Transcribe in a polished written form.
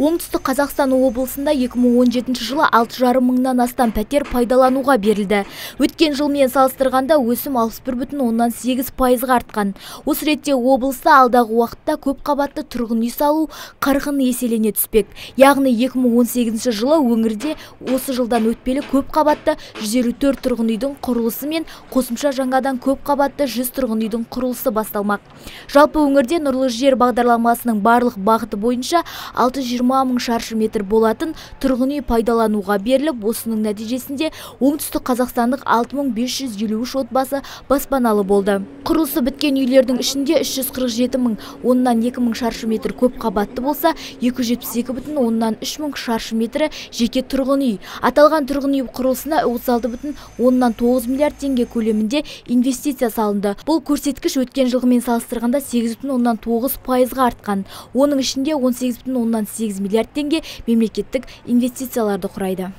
Оңтүстік Қазақстан облысында 2017 жылы 6,5 мыңнан астам пәтер пайдалануға берілді. Өткен жылмен салыстырғанда өсім 61,8 пайызға артқан. Осы ретте облыста алдағы уақытта көпқабатты тұрғын үй салу қарқыны еселене түспек. Яғни 2018 жылы өңірде осы жылдан өтпелі көпқабатты 154 тұрғын үйдің құрылысы мен қосымша жаңадан көпқабатты 100 тұрғын үйдің құрылысы басталмақ. Жалпы өңірде Нұрлы жер бағдарламасының барлық бағыты бойынша 620 мың шаршы метр болатын тұрғын үй пайдалануға беріліп, осының нәтижесінде оңтүстік қазақстандық 6553 отбасы баспаналы болды. Құрылысы біткен үйлердің ішінде 347 мың 10-2 мың шаршы метр көпқабатты болса, 272,3 мың шаршы метрі жеке тұрғын үй. Аталған тұрғын үй құрылысына 36,9 миллиард теңге көлемінде инвестиция салынды. Бұл көрсеткіш өткен жылмен салыстырғанда 8,9 пайызға артқан. Оның ішінде 18,8 миллиард теңге мемлекеттік инвестицияларды құрайды.